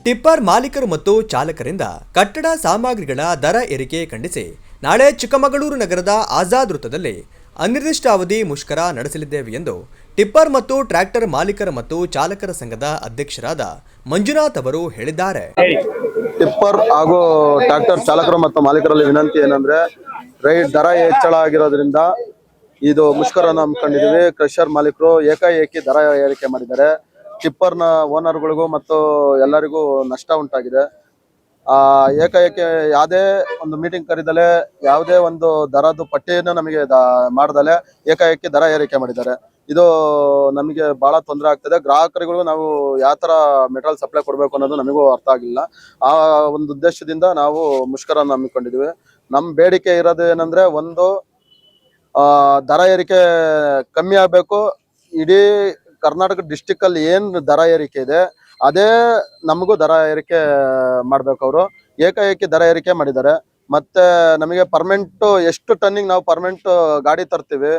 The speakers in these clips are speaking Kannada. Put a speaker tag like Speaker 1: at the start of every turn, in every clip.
Speaker 1: ಟಿಪ್ಪರ್ ಮಾಲೀಕರು ಮತ್ತು ಚಾಲಕರಿಂದ ಕಟ್ಟಡ ಸಾಮಗ್ರಿಗಳ ದರ ಏರಿಕೆ ಖಂಡಿಸಿ ನಾಳೆ ಚಿಕ್ಕಮಗಳೂರು ನಗರದ ಆಜಾದ್ ವೃತ್ತದಲ್ಲಿ ಅನಿರ್ದಿಷ್ಟಾವಧಿ ಮುಷ್ಕರ ನಡೆಸಲಿದ್ದೇವೆ ಎಂದು ಟಿಪ್ಪರ್ ಮತ್ತು ಟ್ರ್ಯಾಕ್ಟರ್ ಮಾಲೀಕರ ಮತ್ತು ಚಾಲಕರ ಸಂಘದ ಅಧ್ಯಕ್ಷರಾದ ಮಂಜುನಾಥ್ ಅವರು ಹೇಳಿದ್ದಾರೆ.
Speaker 2: ಟಿಪ್ಪರ್ ಹಾಗೂ ಟ್ರ್ಯಾಕ್ಟರ್ ಚಾಲಕರು ಮತ್ತು ಮಾಲೀಕರಲ್ಲಿ ವಿನಂತಿ ಏನಂದ್ರೆ ರೈಟ್ ದರ ಹೆಚ್ಚಳ ಆಗಿರೋದ್ರಿಂದ ಇದು ಮುಷ್ಕರವನ್ನು ಹಮ್ಮಿಕೊಂಡಿದ್ದೀವಿ. ಕ್ರಷರ್ ಮಾಲೀಕರು ಏಕಾಏಕಿ ದರ ಏರಿಕೆ ಮಾಡಿದ್ದಾರೆ. ಟಿಪ್ಪರ್ನ ಓನರ್ಗಳಿಗೂ ಮತ್ತು ಎಲ್ಲರಿಗೂ ನಷ್ಟ ಉಂಟಾಗಿದೆ. ಏಕಾಏಕಿ ಯಾವುದೇ ಒಂದು ಮೀಟಿಂಗ್ ಕರೆದಲೆ ಯಾವುದೇ ಒಂದು ದರದ ಪಟ್ಟಿಯನ್ನು ನಮಗೆ ಮಾಡ್ದಲೆ ಏಕಾಏಕಿ ದರ ಏರಿಕೆ ಮಾಡಿದ್ದಾರೆ. ಇದು ನಮಗೆ ಬಹಳ ತೊಂದರೆ ಆಗ್ತದೆ. ಗ್ರಾಹಕರಿಗೂ ನಾವು ಯಾವ ತರ ಮೆಟೀರಿಯಲ್ ಸಪ್ಲೈ ಕೊಡಬೇಕು ಅನ್ನೋದು ನಮಗೂ ಅರ್ಥ ಆಗಿಲ್ಲ. ಆ ಒಂದು ಉದ್ದೇಶದಿಂದ ನಾವು ಮುಷ್ಕರವನ್ನು ಹಮ್ಮಿಕೊಂಡಿದ್ದೀವಿ. ನಮ್ಮ ಬೇಡಿಕೆ ಇರೋದು ಏನಂದ್ರೆ, ಒಂದು ದರ ಏರಿಕೆ ಕಮ್ಮಿ ಆಗಬೇಕು. ಇಡೀ ಕರ್ನಾಟಕ ಡಿಸ್ಟಿಕ್ ಅಲ್ಲಿ ಏನ್ ದರ ಏರಿಕೆ ಇದೆ ಅದೇ ನಮಗೂ ದರ ಏರಿಕೆ ಮಾಡ್ಬೇಕು. ಅವರು ಏಕಾಏಕಿ ದರ ಏರಿಕೆ ಮಾಡಿದ್ದಾರೆ. ಮತ್ತೆ ನಮಗೆ ಪರ್ಮೆಂಟ್ ಎಷ್ಟು ಟನ್ನಿಗೆ ನಾವು ಪರ್ಮೆಂಟ್ ಗಾಡಿ ತರ್ತೀವಿ,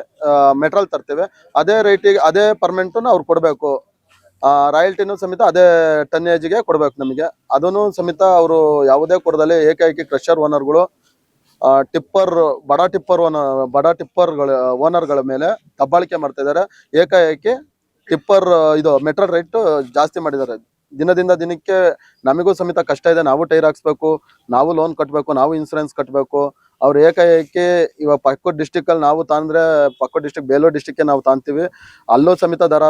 Speaker 2: ಮೆಟೀರಿಯಲ್ ತರ್ತೀವಿ, ಅದೇ ರೇಟಿಗೆ ಅದೇ ಪರ್ಮೆಂಟನ್ನು ಅವ್ರು ಕೊಡಬೇಕು. ರಾಯಲ್ಟಿನೂ ಸಮೇತ ಅದೇ ಟನ್ನೇಜ್ಗೆ ಕೊಡ್ಬೇಕು ನಮಗೆ. ಅದನ್ನು ಸಮೇತ ಅವರು ಯಾವುದೇ ಕೊಡದಲ್ಲಿ ಏಕಾಏಕಿ ಕ್ರಷರ್ ಓನರ್ಗಳು ಬಡ ಟಿಪ್ಪರ್ ಓನರ್ಗಳ ಮೇಲೆ ದಬ್ಬಾಳಿಕೆ ಮಾಡ್ತಾ ಇದ್ದಾರೆ. ಏಕಾಏಕಿ ಟಿಪ್ಪರ್ ಇದು ಮೆಟೀರಿಯಲ್ ರೇಟ್ ಜಾಸ್ತಿ ಮಾಡಿದ್ದಾರೆ. ದಿನದಿಂದ ದಿನಕ್ಕೆ ನಮಗೂ ಸಮೇತ ಕಷ್ಟ ಇದೆ. ನಾವು ಟೈರ್ ಹಾಕ್ಸ್ಬೇಕು, ನಾವು ಲೋನ್ ಕಟ್ಟಬೇಕು, ನಾವು ಇನ್ಸೂರೆನ್ಸ್ ಕಟ್ಟಬೇಕು. ಅವ್ರು ಏಕಾಏಕಿ ಇವಾಗ ಪಕ್ಕದ ಡಿಸ್ಟಿಕ್ ಅಲ್ಲಿ ನಾವು ತಾಂದ್ರೆ ಪಕ್ಕದ ಡಿಸ್ಟಿಕ್ ಬೇಲೂರು ಡಿಸ್ಟಿಕ್ ನಾವು ತಾಂತೀವಿ, ಅಲ್ಲೂ ಸಮೇತ ದರ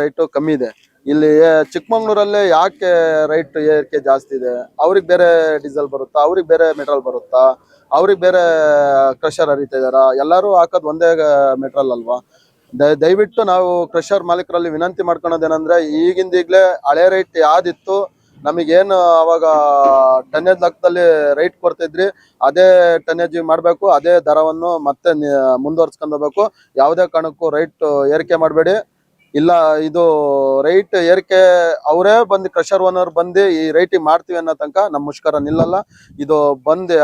Speaker 2: ರೇಟ್ ಕಮ್ಮಿ ಇದೆ. ಇಲ್ಲಿ ಚಿಕ್ಕಮಂಗ್ಳೂರಲ್ಲೇ ಯಾಕೆ ರೈಟ್ ಏರಿಕೆ ಜಾಸ್ತಿ ಇದೆ? ಅವ್ರಿಗೆ ಬೇರೆ ಡೀಸೆಲ್ ಬರುತ್ತಾ, ಅವ್ರಿಗೆ ಬೇರೆ ಮೆಟೀರಿಯಲ್ ಬರುತ್ತಾ, ಅವ್ರಿಗೆ ಬೇರೆ ಕ್ರಷರ್ ಹರಿತಾ ಇದಾರ? ಎಲ್ಲರೂ ಹಾಕೋದು ಒಂದೇ ಮೆಟೀರಿಯಲ್ ಅಲ್ವಾ? ದಯವಿಟ್ಟು ನಾವು ಕ್ರಷರ್ ಮಾಲೀಕರಲ್ಲಿ ವಿನಂತಿ ಮಾಡ್ಕೊಳೋದೇನಂದ್ರೆ, ಈಗಿಂದೀಗ್ಲೇ ಹಳೆ ರೈಟ್ ಯಾವ್ದಿತ್ತು ನಮಗೇನು ಅವಾಗ ಟನ್ನೇಜ್ ಲೆಕ್ಕದಲ್ಲಿ ರೈಟ್ ಕೊಡ್ತಿದ್ರಿ ಅದೇ ಟನ್ನೇಜ್ ಮಾಡಬೇಕು. ಅದೇ ದರವನ್ನು ಮತ್ತೆ ಮುಂದುವರ್ಸ್ಕೊಂಡು ಹೋಗ್ಬೇಕು. ಯಾವುದೇ ಕಾರಣಕ್ಕೂ ರೈಟ್ ಏರಿಕೆ ಮಾಡಬೇಡಿ. ಇಲ್ಲ, ಇದು ರೈಟ್ ಏರಿಕೆ ಅವರೇ ಬಂದು ಕ್ರಷರ್ ಓನರ್ ಬಂದು ಈ ರೈಟಿಗೆ ಮಾಡ್ತೀವಿ ಅನ್ನೋ ತನಕ ನಮ್ಮ ಮುಷ್ಕರ ನಿಲ್ಲಲ್ಲ. ಇದು ಬಂದು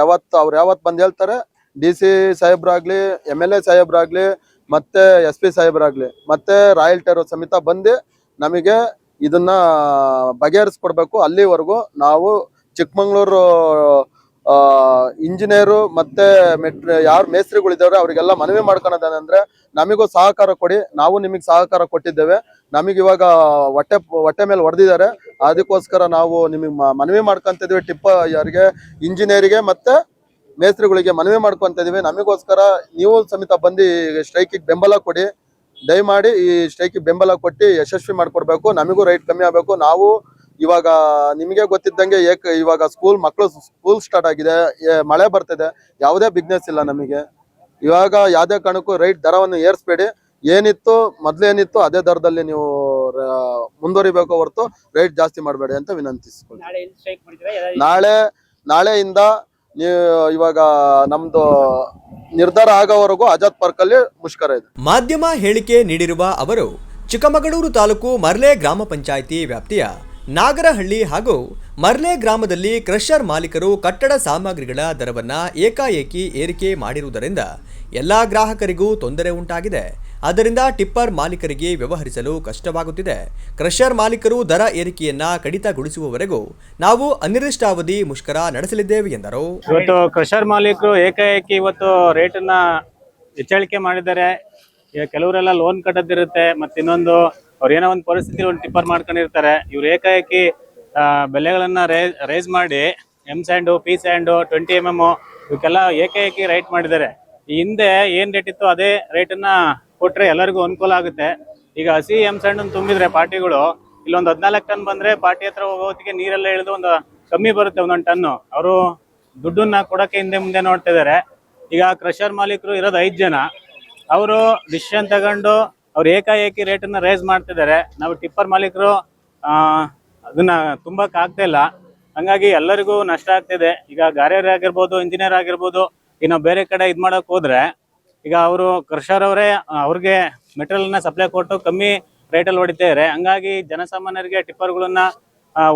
Speaker 2: ಅವ್ರು ಯಾವತ್ತು ಬಂದು ಹೇಳ್ತಾರೆ, DC ಸಾಹೇಬ್ರಾಗ್ಲಿ, MLA ಸಾಹೇಬ್ರಾಗ್ಲಿ, ಮತ್ತೆ SP ಸಾಹೇಬ್ರಾಗ್ಲಿ, ಮತ್ತೆ ರಾಯಲ್ಟರು ಸಮೇತ ಬಂದು ನಮಗೆ ಇದನ್ನ ಬಗೆಹರಿಸ್ಕೊಡ್ಬೇಕು. ಅಲ್ಲಿವರೆಗೂ ನಾವು ಚಿಕ್ಕಮಂಗ್ಳೂರು ಇಂಜಿನಿಯರು ಮತ್ತೆ ಯಾರು ಮೇಸ್ತ್ರಿಗಳಿದ್ದಾರೆ ಅವರಿಗೆಲ್ಲ ಮನವಿ ಮಾಡ್ಕೊಳೋದೇನಂದ್ರೆ, ನಮಗೂ ಸಹಕಾರ ಕೊಡಿ. ನಾವು ನಿಮಗೆ ಸಹಕಾರ ಕೊಟ್ಟಿದ್ದೇವೆ. ನಮಗಿವಾಗ ಹೊಟ್ಟೆ ಮೇಲೆ ಹೊಡೆದಿದ್ದಾರೆ. ಅದಕ್ಕೋಸ್ಕರ ನಾವು ನಿಮಗೆ ಮನವಿ ಮಾಡ್ಕೊಂತಿದ್ವಿ. ಯಾರಿಗೆ ಇಂಜಿನಿಯರಿಗೆ ಮತ್ತೆ ಮೇಸ್ತ್ರಿಗಳಿಗೆ ಮನವಿ ಮಾಡ್ಕೊಂತ ಇದೀವಿ. ನಮಗೋಸ್ಕರ ನೀವು ಸಮೇತ ಬಂದು ಸ್ಟ್ರೈಕಿಗೆ ಬೆಂಬಲ ಕೊಡಿ. ದಯಮಾಡಿ ಈ ಸ್ಟ್ರೈಕಿಗೆ ಬೆಂಬಲ ಕೊಟ್ಟು ಯಶಸ್ವಿ ಮಾಡ್ಕೊಡ್ಬೇಕು. ನಮಗೂ ರೈಟ್ ಕಮ್ಮಿ ಆಗಬೇಕು. ನಾವು ಇವಾಗ ನಿಮಗೆ ಗೊತ್ತಿದ್ದಂಗೆ ಇವಾಗ ಮಕ್ಕಳು ಸ್ಕೂಲ್ ಸ್ಟಾರ್ಟ್ ಆಗಿದೆ, ಮಳೆ ಬರ್ತಿದೆ, ಯಾವುದೇ ಬಿಸ್ನೆಸ್ ಇಲ್ಲ ನಮಗೆ. ಇವಾಗ ಯಾವುದೇ ಕಾರಣಕ್ಕೂ ರೈಟ್ ದರವನ್ನು ಏರಿಸಬೇಡಿ. ಏನಿತ್ತು ಮೊದ್ಲೇನಿತ್ತು ಅದೇ ದರದಲ್ಲಿ ನೀವು ಮುಂದುವರಿಬೇಕು ಹೊರತು ರೈಟ್ ಜಾಸ್ತಿ ಮಾಡಬೇಡಿ ಅಂತ ವಿನಂತಿಸ್ಕೊಳ್ತೀನಿ. ನಾಳೆಯಿಂದ ನೀವು ಇವಾಗ ನಮ್ದು ನಿರ್ಧಾರ ಆಗೋವರೆಗೂ ಆಜಾದ್ ಪಾರ್ಕ್ ಅಲ್ಲಿ ಮುಷ್ಕರ ಇದೆ.
Speaker 1: ಮಾಧ್ಯಮ ಹೇಳಿಕೆ ನೀಡಿರುವ ಅವರು, ಚಿಕ್ಕಮಗಳೂರು ತಾಲೂಕು ಮರ್ಲೆ ಗ್ರಾಮ ಪಂಚಾಯಿತಿ ವ್ಯಾಪ್ತಿಯ ನಾಗರಹಳ್ಳಿ ಹಾಗೂ ಮರ್ಲೆ ಗ್ರಾಮದಲ್ಲಿ ಕ್ರಷರ್ ಮಾಲೀಕರು ಕಟ್ಟಡ ಸಾಮಗ್ರಿಗಳ ದರವನ್ನ ಏಕಾಏಕಿ ಏರಿಕೆ ಮಾಡಿರುವುದರಿಂದ ಎಲ್ಲಾ ಗ್ರಾಹಕರಿಗೂ ತೊಂದರೆ ಉಂಟಾಗಿದೆ. ಆದ್ದರಿಂದ ಟಿಪ್ಪರ್ ಮಾಲೀಕರಿಗೆ ವ್ಯವಹರಿಸಲು ಕಷ್ಟವಾಗುತ್ತಿದೆ. ಕ್ರಷರ್ ಮಾಲೀಕರು ದರ ಏರಿಕೆಯನ್ನ ಕಡಿತಗೊಳಿಸುವವರೆಗೂ ನಾವು ಅನಿರ್ದಿಷ್ಟಾವಧಿ ಮುಷ್ಕರ ನಡೆಸಲಿದ್ದೇವೆ ಎಂದರು.
Speaker 3: ಇವತ್ತು ಕ್ರಷರ್ ಮಾಲೀಕರು ಏಕಾಏಕಿ ಇವತ್ತು ರೇಟನ್ನ ಹೆಚ್ಚಳಿಕೆ ಮಾಡಿದ್ದಾರೆ. ಈಗ ಕೆಲವರೆಲ್ಲ ಲೋನ್ ಕಟ್ಟದಿರುತ್ತೆ, ಮತ್ತೆ ಇನ್ನೊಂದು ಅವ್ರು ಏನೋ ಒಂದು ಪರಿಸ್ಥಿತಿ ಒಂದು ಟಿಪ್ಪರ್ ಮಾಡ್ಕೊಂಡಿರ್ತಾರೆ. ಇವ್ರು ಏಕಾಏಕಿ ಬೆಲೆಗಳನ್ನ ರೈಸ್ ಮಾಡಿ M sand, P sand, 20 mm ಇವಕ್ಕೆಲ್ಲ ಏಕಾಏಕಿ ರೈಟ್ ಮಾಡಿದ್ದಾರೆ. ಈ ಹಿಂದೆ ಏನ್ ರೇಟ್ ಇತ್ತು ಅದೇ ರೇಟನ್ನ ಕೊಟ್ರೆ ಎಲ್ಲರಿಗೂ ಅನುಕೂಲ ಆಗುತ್ತೆ. ಈಗ ಹಸಿ M ಸ್ಯಾಂಡ್ ತುಂಬಿದ್ರೆ ಪಾರ್ಟಿಗಳು ಇಲ್ಲೊಂದು 14 ಟನ್ ಬಂದ್ರೆ ಪಾರ್ಟಿ ಹತ್ರ ಹೋಗೋತ್ತಿಗೆ ನೀರೆಲ್ಲ ಇಳಿದು ಒಂದು ಕಮ್ಮಿ ಬರುತ್ತೆ, ಒಂದೊಂದು ಟನ್ನು. ಅವರು ದುಡ್ಡನ್ನ ಕೊಡಕ್ಕೆ ಹಿಂದೆ ಮುಂದೆ ನೋಡ್ತಾ ಇದಾರೆ. ಈಗ ಕ್ರಷರ್ ಮಾಲೀಕರು ಇರೋದು 5 ಜನ. ಅವರು ಡಿಸಿಷನ್ ತಗೊಂಡು ಅವ್ರು ಏಕಾಏಕಿ ರೇಟನ್ನ ರೈಸ್ ಮಾಡ್ತಿದ್ದಾರೆ. ನಾವು ಟಿಪ್ಪರ್ ಮಾಲೀಕರು ಅದನ್ನ ತುಂಬಕ್ ಆಗ್ತಾ ಇಲ್ಲ. ಹಂಗಾಗಿ ಎಲ್ಲರಿಗೂ ನಷ್ಟ ಆಗ್ತಿದೆ. ಈಗ ಗಾರ್ಯರ್ ಆಗಿರ್ಬೋದು, ಇಂಜಿನಿಯರ್ ಆಗಿರ್ಬೋದು, ಈಗ ನಾವು ಬೇರೆ ಕಡೆ ಇದ್ ಮಾಡಕ್ ಹೋದ್ರೆ ಈಗ ಅವರು ಕ್ರಷರ್ ಅವರೇ ಅವ್ರಿಗೆ ಮೆಟೀರಿಯಲ್ನ ಸಪ್ಲೈ ಕೊಟ್ಟು ಕಮ್ಮಿ ರೇಟಲ್ಲಿ ಹೊಡಿತಾರೆ. ಹಂಗಾಗಿ ಜನಸಾಮಾನ್ಯರಿಗೆ ಟಿಪ್ಪರ್ಗಳನ್ನ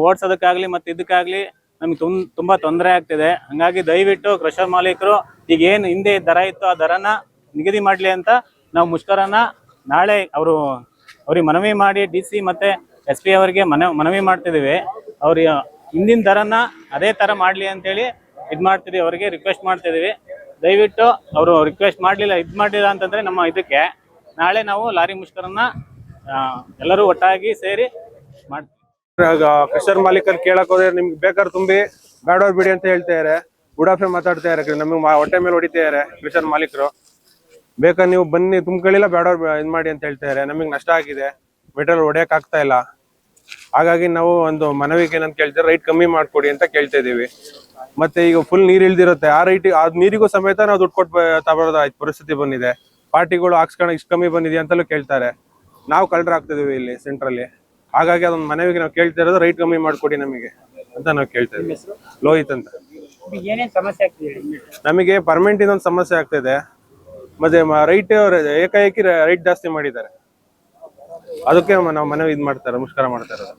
Speaker 3: ಓಡಿಸೋದಕ್ಕಾಗ್ಲಿ ಮತ್ತೆ ಇದಕ್ಕಾಗ್ಲಿ ನಮ್ಗೆ ತುಂಬಾ ತೊಂದರೆ ಆಗ್ತಿದೆ. ಹಂಗಾಗಿ ದಯವಿಟ್ಟು ಕ್ರಷರ್ ಮಾಲೀಕರು ಈಗ ಏನು ಹಿಂದೆ ದರ ಇತ್ತು ಆ ದರನ ನಿಗದಿ ಮಾಡ್ಲಿ ಅಂತ ನಾವು ಮುಷ್ಕರನ ನಾಳೆ ಅವ್ರಿಗೆ ಮನವಿ ಮಾಡಿ DC ಮತ್ತೆ SP ಅವರಿಗೆ ಮನವಿ ಮಾಡ್ತಿದೀವಿ. ಅವ್ರು ಹಿಂದಿನ ದರನ ಅದೇ ತರ ಮಾಡ್ಲಿ ಅಂತೇಳಿ ಮಾಡ್ತಿದೀವಿ, ಅವರಿಗೆ ರಿಕ್ವೆಸ್ಟ್ ಮಾಡ್ತಿದೀವಿ. ದಯವಿಟ್ಟು ಅವರು ರಿಕ್ವೆಸ್ಟ್ ಮಾಡಲಿಲ್ಲ ಅಂತಂದ್ರೆ ನಮ್ಮ ಇದಕ್ಕೆ ನಾಳೆ ನಾವು ಲಾರಿ ಮುಷ್ಕರನ್ನ ಎಲ್ಲರೂ ಒಟ್ಟಾಗಿ ಸೇರಿ ಮಾಡ್ತೀವಿ.
Speaker 4: ಕ್ರಷರ್ ಮಾಲೀಕರು ಕೇಳಕ್ ಹೋದ್ರೆ ನಿಮ್ಗೆ ಬೇಕಾದ್ರೆ ತುಂಬಿ ಬೇಡವ್ರು ಬಿಡಿ ಅಂತ ಹೇಳ್ತಾರೆ. ಉಡಾಫೆ ಮಾತಾಡ್ತಾ ಇದಾರೆ, ನಮಗೆ ಹೊಟ್ಟೆ ಮೇಲೆ ಹೊಡಿತಾ ಇದಾರೆ ಕ್ರಷರ್ ಮಾಲೀಕರು. ಬೇಕಾದ್ರೆ ನೀವು ಬನ್ನಿ ತುಂಬ್ಕೊಳ್ಳಿಲ್ಲ, ಬೇಡವ್ರು ಇದ್ ಮಾಡಿ ಅಂತ ಹೇಳ್ತಾರೆ. ನಮಗೆ ನಷ್ಟ ಆಗಿದೆ, ಮೆಟೀರಿಯಲ್ ಹೊಡೆಯಕ್ ಆಗ್ತಾ ಇಲ್ಲ. ಹಾಗಾಗಿ ನಾವು ಒಂದು ಮನವಿಗೆ ಏನಂತ ಕೇಳ್ತೀವಿ, ರೈಟ್ ಕಮ್ಮಿ ಮಾಡ್ಕೊಡಿ ಅಂತ ಕೇಳ್ತಾ ಇದೀವಿ. ಮತ್ತೆ ಈಗ ಫುಲ್ ನೀರ್ ಇಳ್ದಿರುತ್ತೆ, ಆ ರೈಟ್ ಆ ನೀರಿಗೂ ಸಮೇತ ನಾವು ದುಡ್ಡು ಕೊಟ್ಟು ತಗೊಳ್ಳೋದ ಪರಿಸ್ಥಿತಿ ಬಂದಿದೆ. ಪಾರ್ಟಿಗಳು ಹಾಕ್ಸ್ಕೊಂಡು ಇಷ್ಟು ಕಮ್ಮಿ ಬಂದಿದೆ ಅಂತಲೂ ಕೇಳ್ತಾರೆ. ನಾವು ಕಳ್ಳರಾಗ್ತಿದೀವಿ ಇಲ್ಲಿ ಸೆಂಟ್ರಲ್ಲಿ. ಹಾಗಾಗಿ ಅದೊಂದು ಮನವಿಗೆ ನಾವು ಕೇಳ್ತಾ ಇರೋದು, ರೈಟ್ ಕಮ್ಮಿ ಮಾಡ್ಕೊಡಿ ನಮಗೆ ಅಂತ ನಾವು ಕೇಳ್ತಾ ಇದ್ದೀವಿ. ಲೋಹಿತ್ ಅಂತ. ನಮಗೆ ಪರ್ಮನೆಂಟ್ ಇನ್ನೊಂದು ಸಮಸ್ಯೆ ಆಗ್ತಿದೆ, ಮತ್ತೆ ರೈಟ್ ಏಕಾಏಕಿ ರೈಟ್ ಜಾಸ್ತಿ ಮಾಡಿದ್ದಾರೆ. ಅದಕ್ಕೆ ನಾವು ಮನವಿ ಮುಷ್ಕರ ಮಾಡ್ತಾ ಇರೋದು.